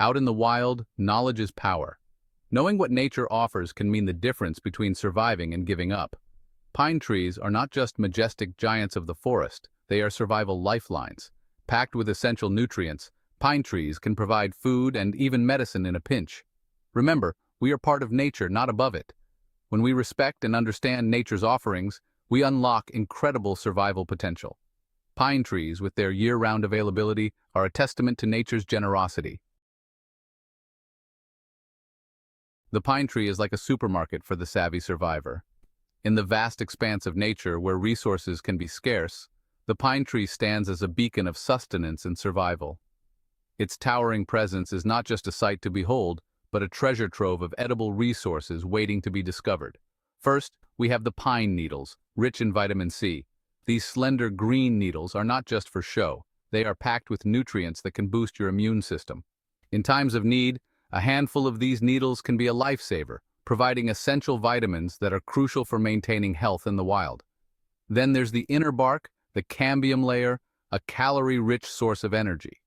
Out in the wild, knowledge is power. Knowing what nature offers can mean the difference between surviving and giving up. Pine trees are not just majestic giants of the forest, they are survival lifelines. Packed with essential nutrients, pine trees can provide food and even medicine in a pinch. Remember, we are part of nature, not above it. When we respect and understand nature's offerings, we unlock incredible survival potential. Pine trees, with their year-round availability, are a testament to nature's generosity. The pine tree is like a supermarket for the savvy survivor. In the vast expanse of nature where resources can be scarce, the pine tree stands as a beacon of sustenance and survival. Its towering presence is not just a sight to behold, but a treasure trove of edible resources waiting to be discovered. First, we have the pine needles, rich in vitamin C. These slender green needles are not just for show, they are packed with nutrients that can boost your immune system. In times of need, a handful of these needles can be a lifesaver, providing essential vitamins that are crucial for maintaining health in the wild. Then there's the inner bark, the cambium layer, a calorie-rich source of energy.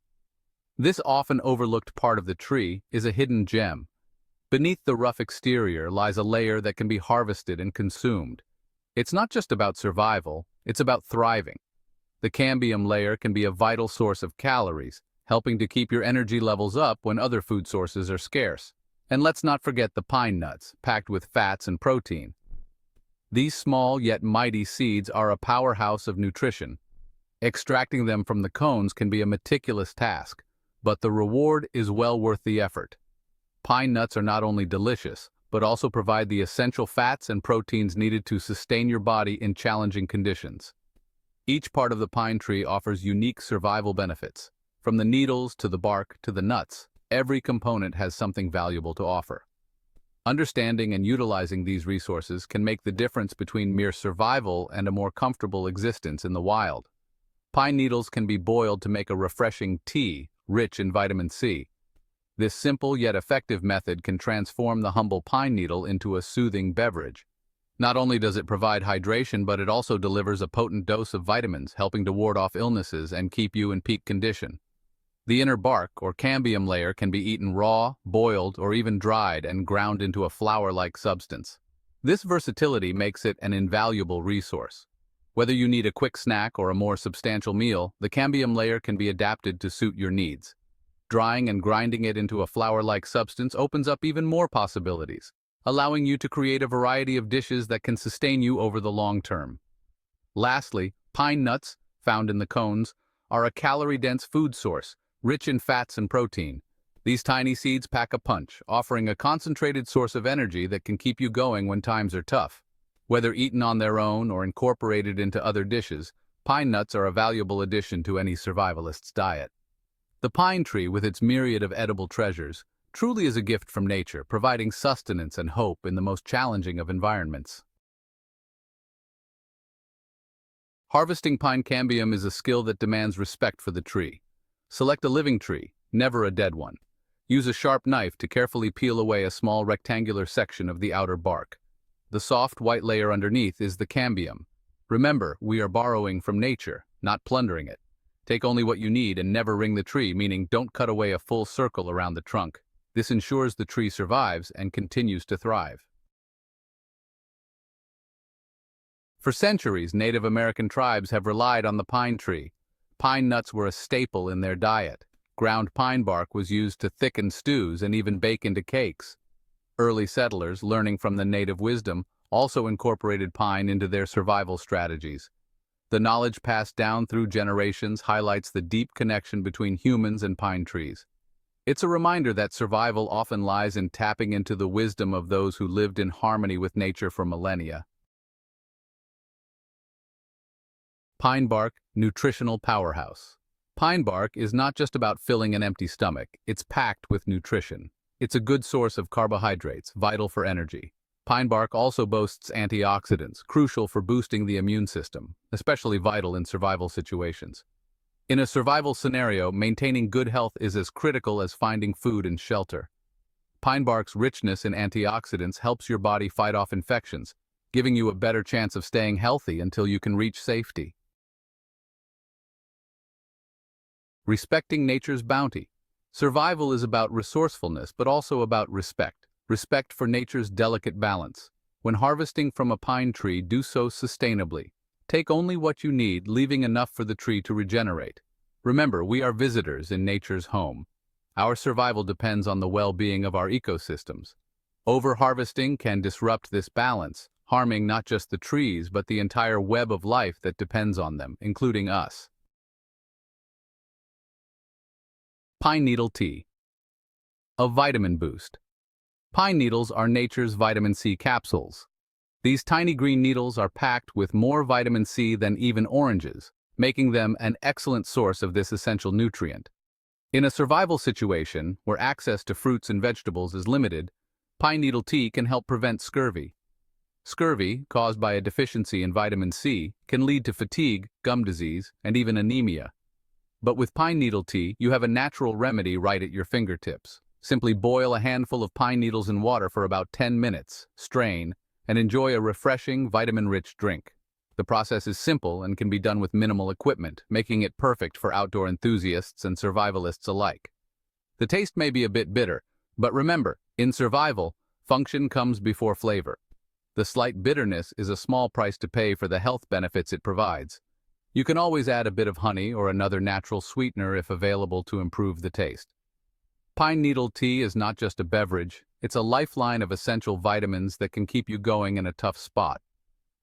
This often overlooked part of the tree is a hidden gem. Beneath the rough exterior lies a layer that can be harvested and consumed. It's not just about survival, it's about thriving. The cambium layer can be a vital source of calories, helping to keep your energy levels up when other food sources are scarce. And let's not forget the pine nuts, packed with fats and protein. These small yet mighty seeds are a powerhouse of nutrition. Extracting them from the cones can be a meticulous task, but the reward is well worth the effort. Pine nuts are not only delicious, but also provide the essential fats and proteins needed to sustain your body in challenging conditions. Each part of the pine tree offers unique survival benefits. From the needles to the bark to the nuts, every component has something valuable to offer. Understanding and utilizing these resources can make the difference between mere survival and a more comfortable existence in the wild. Pine needles can be boiled to make a refreshing tea rich in vitamin C. This simple yet effective method can transform the humble pine needle into a soothing beverage. Not only does it provide hydration, but it also delivers a potent dose of vitamins, helping to ward off illnesses and keep you in peak condition. The inner bark, or cambium layer, can be eaten raw, boiled, or even dried and ground into a flour-like substance. This versatility makes it an invaluable resource. Whether you need a quick snack or a more substantial meal, the cambium layer can be adapted to suit your needs. Drying and grinding it into a flour-like substance opens up even more possibilities, allowing you to create a variety of dishes that can sustain you over the long term. Lastly, pine nuts, found in the cones, are a calorie-dense food source, rich in fats and protein. These tiny seeds pack a punch, offering a concentrated source of energy that can keep you going when times are tough. Whether eaten on their own or incorporated into other dishes, pine nuts are a valuable addition to any survivalist's diet. The pine tree, with its myriad of edible treasures, truly is a gift from nature, providing sustenance and hope in the most challenging of environments. Harvesting pine cambium is a skill that demands respect for the tree. Select a living tree, never a dead one. Use a sharp knife to carefully peel away a small rectangular section of the outer bark. The soft white layer underneath is the cambium. Remember, we are borrowing from nature, not plundering it. Take only what you need and never ring the tree, meaning don't cut away a full circle around the trunk. This ensures the tree survives and continues to thrive. For centuries, Native American tribes have relied on the pine tree. Pine nuts were a staple in their diet. Ground pine bark was used to thicken stews and even bake into cakes. Early settlers, learning from the native wisdom, also incorporated pine into their survival strategies. The knowledge passed down through generations highlights the deep connection between humans and pine trees. It's a reminder that survival often lies in tapping into the wisdom of those who lived in harmony with nature for millennia. Pine bark, nutritional powerhouse. Pine bark is not just about filling an empty stomach, it's packed with nutrition. It's a good source of carbohydrates, vital for energy. Pine bark also boasts antioxidants, crucial for boosting the immune system, especially vital in survival situations. In a survival scenario, maintaining good health is as critical as finding food and shelter. Pine bark's richness in antioxidants helps your body fight off infections, giving you a better chance of staying healthy until you can reach safety. Respecting nature's bounty. Survival is about resourcefulness, but also about respect. Respect for nature's delicate balance. When harvesting from a pine tree, do so sustainably. Take only what you need, leaving enough for the tree to regenerate. Remember, we are visitors in nature's home. Our survival depends on the well-being of our ecosystems. Over-harvesting can disrupt this balance, harming not just the trees but the entire web of life that depends on them, including us. Pine needle tea. A vitamin boost. Pine needles are nature's vitamin C capsules. These tiny green needles are packed with more vitamin C than even oranges, making them an excellent source of this essential nutrient. In a survival situation where access to fruits and vegetables is limited, pine needle tea can help prevent scurvy. Scurvy, caused by a deficiency in vitamin C, can lead to fatigue, gum disease, and even anemia. But with pine needle tea, you have a natural remedy right at your fingertips. Simply boil a handful of pine needles in water for about 10 minutes, strain, and enjoy a refreshing, vitamin-rich drink. The process is simple and can be done with minimal equipment, making it perfect for outdoor enthusiasts and survivalists alike. The taste may be a bit bitter, but remember, in survival, function comes before flavor. The slight bitterness is a small price to pay for the health benefits it provides. You can always add a bit of honey or another natural sweetener if available to improve the taste. Pine needle tea is not just a beverage, it's a lifeline of essential vitamins that can keep you going in a tough spot.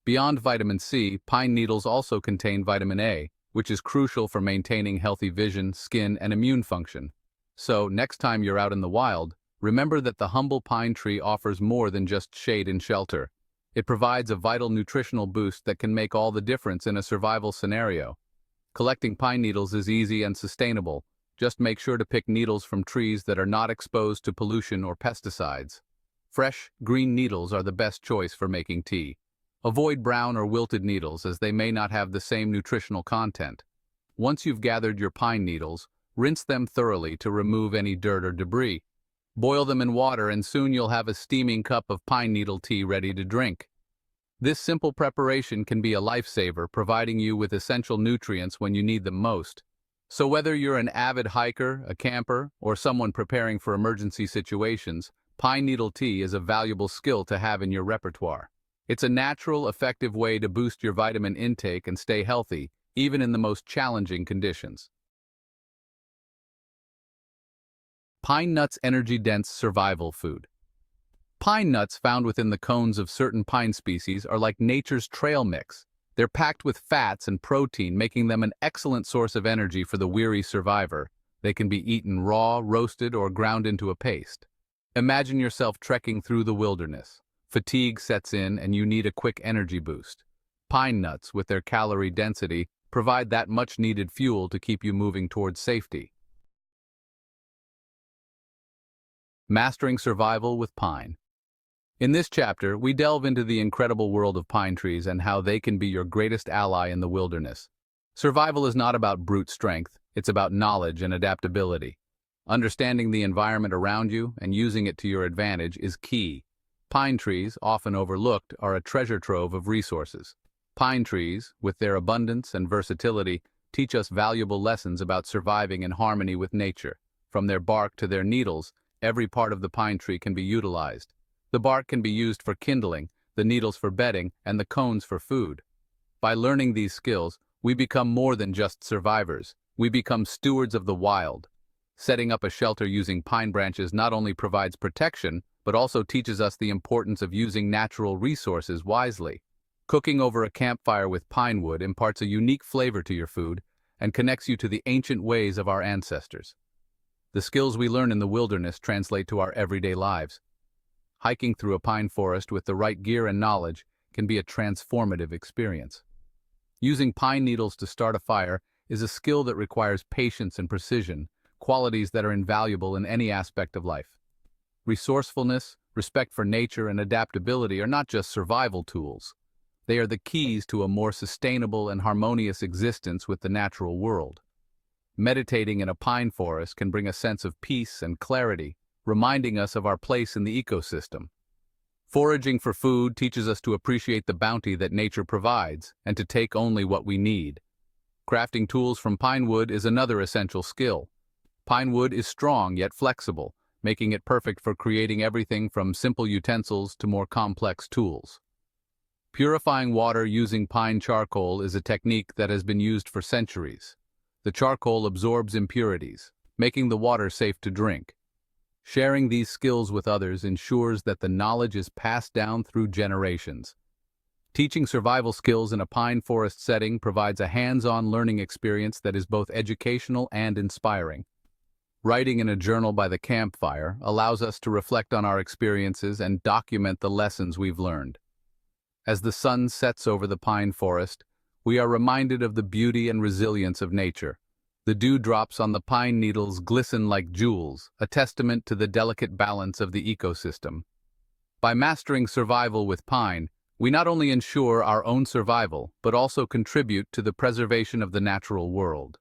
Beyond vitamin C, pine needles also contain vitamin A, which is crucial for maintaining healthy vision, skin, and immune function. So, next time you're out in the wild, remember that the humble pine tree offers more than just shade and shelter. It provides a vital nutritional boost that can make all the difference in a survival scenario. Collecting pine needles is easy and sustainable. Just make sure to pick needles from trees that are not exposed to pollution or pesticides. Fresh, green needles are the best choice for making tea. Avoid brown or wilted needles as they may not have the same nutritional content. Once you've gathered your pine needles, rinse them thoroughly to remove any dirt or debris. Boil them in water and soon you'll have a steaming cup of pine needle tea ready to drink. This simple preparation can be a lifesaver, providing you with essential nutrients when you need them most. So whether you're an avid hiker, a camper, or someone preparing for emergency situations, pine needle tea is a valuable skill to have in your repertoire. It's a natural, effective way to boost your vitamin intake and stay healthy, even in the most challenging conditions. Pine nuts energy-dense survival food. Pine nuts found within the cones of certain pine species are like nature's trail mix. They're packed with fats and protein, making them an excellent source of energy for the weary survivor. They can be eaten raw, roasted, or ground into a paste. Imagine yourself trekking through the wilderness. Fatigue sets in and you need a quick energy boost. Pine nuts, with their calorie density, provide that much-needed fuel to keep you moving towards safety. Mastering survival with pine. In this chapter, we delve into the incredible world of pine trees and how they can be your greatest ally in the wilderness. Survival is not about brute strength, it's about knowledge and adaptability. Understanding the environment around you and using it to your advantage is key. Pine trees, often overlooked, are a treasure trove of resources. Pine trees, with their abundance and versatility, teach us valuable lessons about surviving in harmony with nature. From their bark to their needles, every part of the pine tree can be utilized. The bark can be used for kindling, the needles for bedding, and the cones for food. By learning these skills, we become more than just survivors. We become stewards of the wild. Setting up a shelter using pine branches not only provides protection, but also teaches us the importance of using natural resources wisely. Cooking over a campfire with pine wood imparts a unique flavor to your food and connects you to the ancient ways of our ancestors. The skills we learn in the wilderness translate to our everyday lives. Hiking through a pine forest with the right gear and knowledge can be a transformative experience. Using pine needles to start a fire is a skill that requires patience and precision, qualities that are invaluable in any aspect of life. Resourcefulness, respect for nature, and adaptability are not just survival tools. They are the keys to a more sustainable and harmonious existence with the natural world. Meditating in a pine forest can bring a sense of peace and clarity, reminding us of our place in the ecosystem. Foraging for food teaches us to appreciate the bounty that nature provides and to take only what we need. Crafting tools from pine wood is another essential skill. Pine wood is strong yet flexible, making it perfect for creating everything from simple utensils to more complex tools. Purifying water using pine charcoal is a technique that has been used for centuries. The charcoal absorbs impurities, making the water safe to drink. Sharing these skills with others ensures that the knowledge is passed down through generations. Teaching survival skills in a pine forest setting provides a hands-on learning experience that is both educational and inspiring. Writing in a journal by the campfire allows us to reflect on our experiences and document the lessons we've learned. As the sun sets over the pine forest, we are reminded of the beauty and resilience of nature. The dewdrops on the pine needles glisten like jewels, a testament to the delicate balance of the ecosystem. By mastering survival with pine, we not only ensure our own survival, but also contribute to the preservation of the natural world.